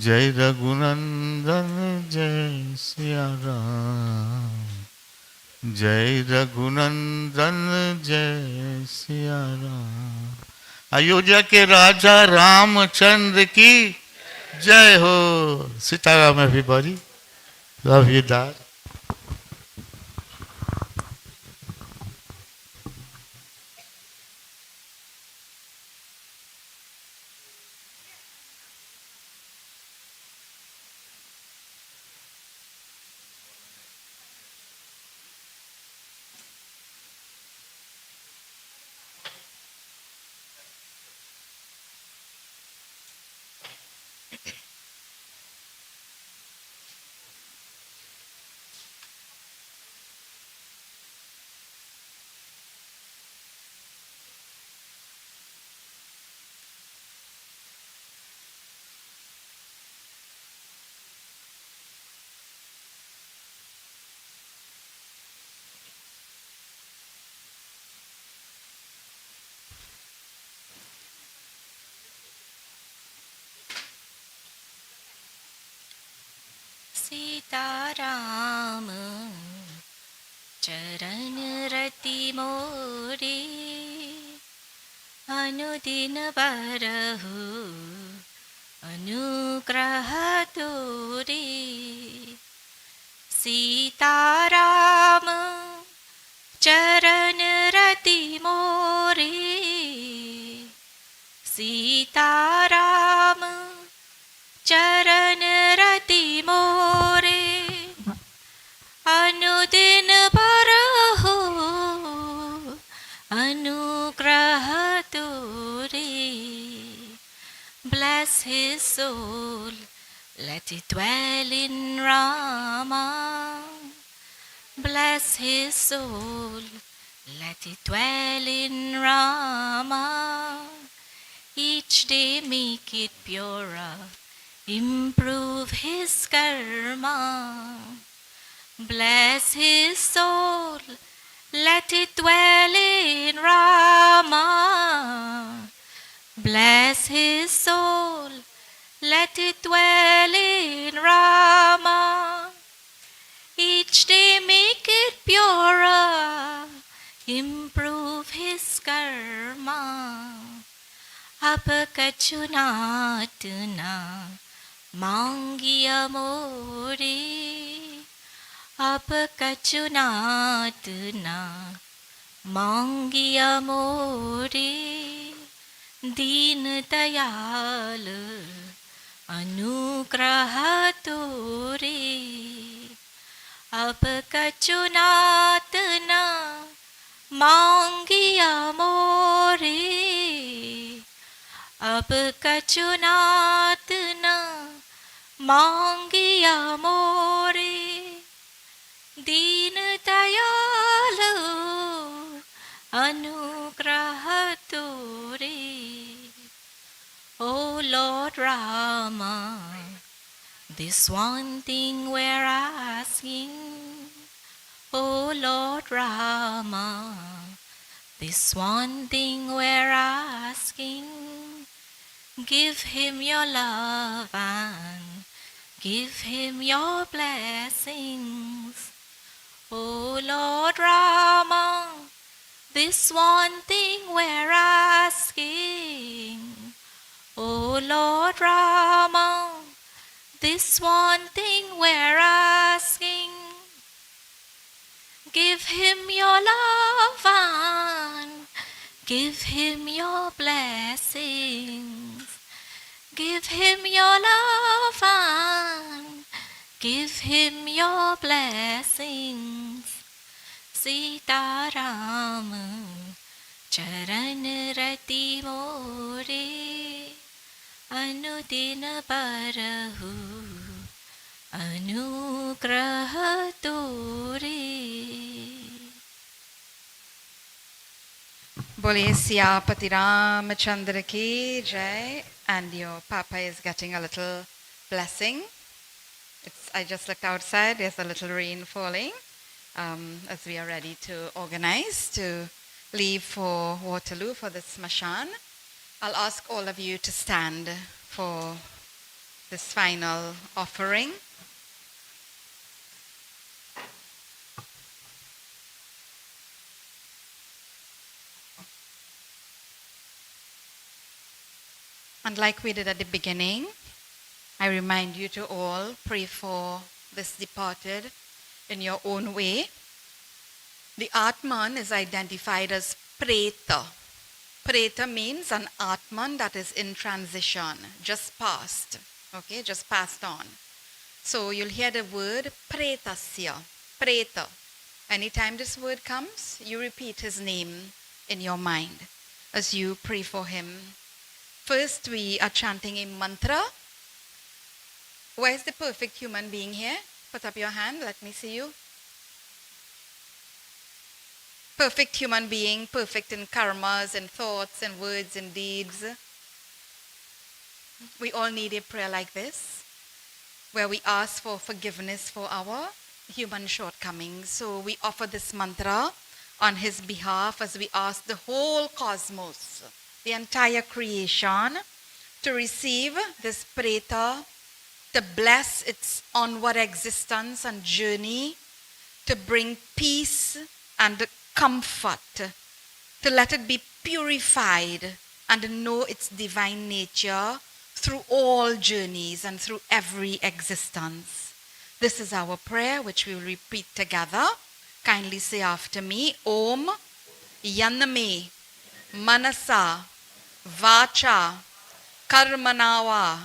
जय रघुनंदन जय सिया राम, जय रघुनंदन जय सिया राम। अयोध्या के राजा रामचंद्र की जय हो। Sitaram everybody, love you dad. Sitaram चरण रति मोरे, अनुदिन बरहु अनुग्रह तोरे। सीताराम चरण रति मोरे, सीताराम चरण रति मोरे, अनुदिन बरहु अनुग्रह तोरे। Bless his soul, let it dwell in Rama. Bless his soul, let it dwell in Rama. Each day make it purer, improve his karma. Bless his soul, let it dwell in Rama. Bless his soul, let it dwell in Rama. Each day make it purer, improve his karma. Apakachunatna mangiya more, apakachunatna mangiya more. Deen Dayal अनुग्रह तोरे, अब कचुनात न मांगिया मोरे, अब कचुनात न मांगिया मोरे। दीन दयाल अनुग्रह तोरे। O Lord Rama, this one thing we're asking. O Lord Rama, this one thing we're asking. Give him your love and give him your blessings. O Lord Rama, this one thing we're asking. O Lord Rama, this one thing we're asking. Give him your love and give him your blessings. Give him your love and give him your blessings. Sitaram चरण रति मोरे, अनुदिन बरहु अनुग्रह तोरे। Bole Siyapati Ramachandra ki jai. And your papa is getting a little blessing. I just looked outside, there's a little rain falling. As we are ready to organize to leave for Waterloo for the Smashan. I'll ask all of you to stand for this final offering. And like we did at the beginning, I remind you to all pray for this departed in your own way. The Atman is identified as Preta. Preta means an Atman that is in transition, just passed, okay, just passed on. So you'll hear the word Pretasya, Preta. Anytime this word comes, you repeat his name in your mind as you pray for him. First, we are chanting a mantra. Where's the perfect human being here? Put up your hand, let me see you. Perfect human being, perfect in karmas and thoughts and words and deeds. We all need a prayer like this, where we ask for forgiveness for our human shortcomings. So we offer this mantra on his behalf as we ask the whole cosmos, the entire creation, to receive this Preta, to bless its onward existence and journey, to bring peace and comfort, to let it be purified and know its divine nature through all journeys and through every existence. This is our prayer, which we will repeat together. Kindly say after me. Om Yaname Manasa Vacha Karmanava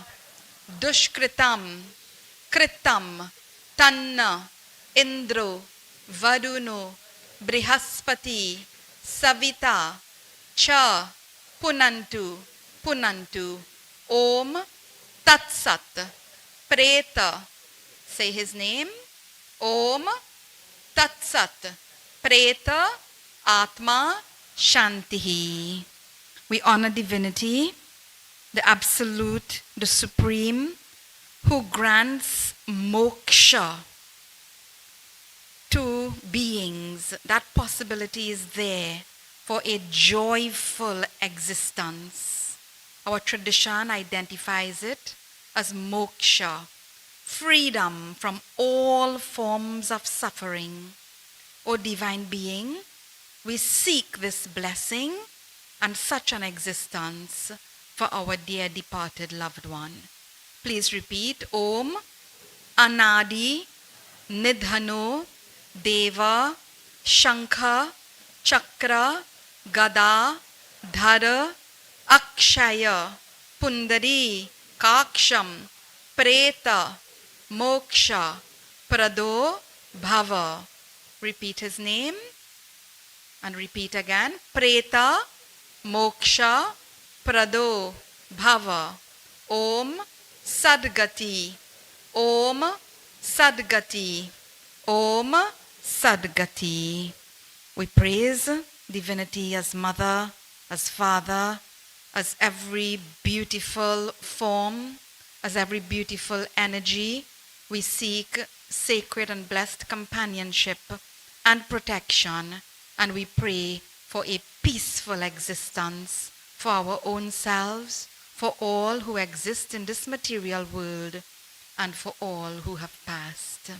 Dushkritam Kritam Tanna Indro Vaduno Brihaspati Savita Cha Punantu Punantu Om Tatsat Preta. Say his name. Om Tatsat Preta Atma Shantihi. We honor divinity, the absolute, the supreme, who grants moksha to beings. That possibility is there for a joyful existence. Our tradition identifies it as moksha, freedom from all forms of suffering. O divine being, we seek this blessing and such an existence for our dear departed loved one. Please repeat. Om Anadi Nidhano Deva Shankha Chakra Gada Dhara Akshaya Pundari Kaksham Preta Moksha Prado Bhava. Repeat his name and repeat again. Preta Moksha Prado Bhava. Om Sadgati. Om Sadgati. Om Sadgati. We praise divinity as mother, as father, as every beautiful form, as every beautiful energy. We seek sacred and blessed companionship and protection, and we pray for a peaceful existence for our own selves, for all who exist in this material world, and for all who have passed.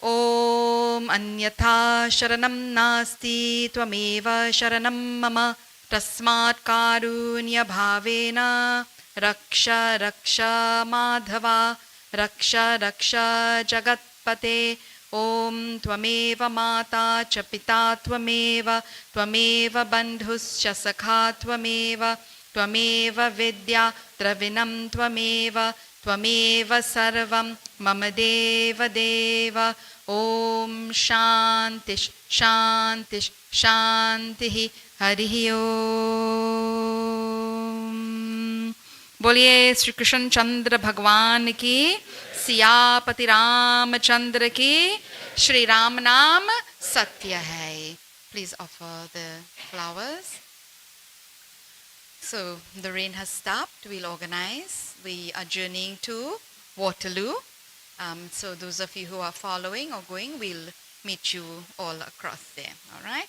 Om Anyatha Sharanam Nasti Tvameva Sharanam Mama Tasmat Karunya Bhavena Raksha Raksha Madhava Raksha Raksha Jagatpate. Om Tvameva Mata Cha Pita Tvameva Tvameva Bandhuscha Sakha Tvameva Tvameva Vidya Dravinam Tvameva Tvameva Sarvam Mama Deva Deva. Om Shantish Shantish Shantihi Harihi Om. बोलिए श्री कृष्ण चंद्र भगवान की, सियापति रामचंद्र की, श्री राम नाम सत्य है. Please offer the flowers. So the rain has stopped. We'll organize. We are journeying to Waterloo. So those of you who are following or going, we'll meet you all across there. All right?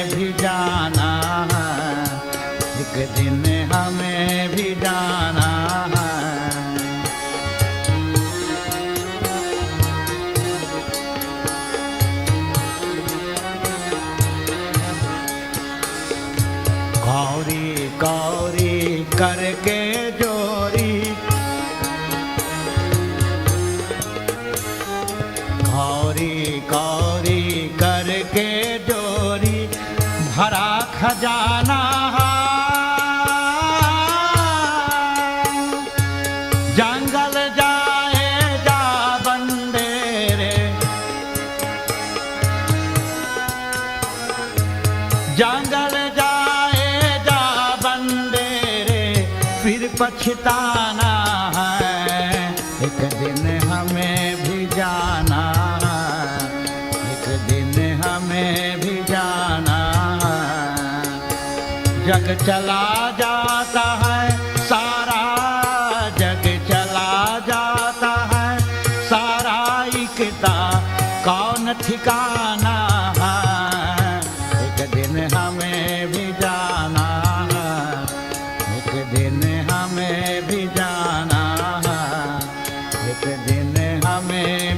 हमें भी जाना है, एक दिन हमें भी जाना है। कौरी कौरी करके जोरी, कौरी कौरी करके जोरी भरा खजाना है। जंगल जाए जा बंदे रे, जंगल जाए जा बंदे रे, फिर पछताना है, एक दिन हमें भी जाना है, एक दिन हमें भी जाना है। जग चला जाता है सारा, जग चला जाता है सारा, इकता कौन ठिकाना है, एक दिन हमें भी जाना है, एक दिन हमें भी जाना है, एक दिन हमें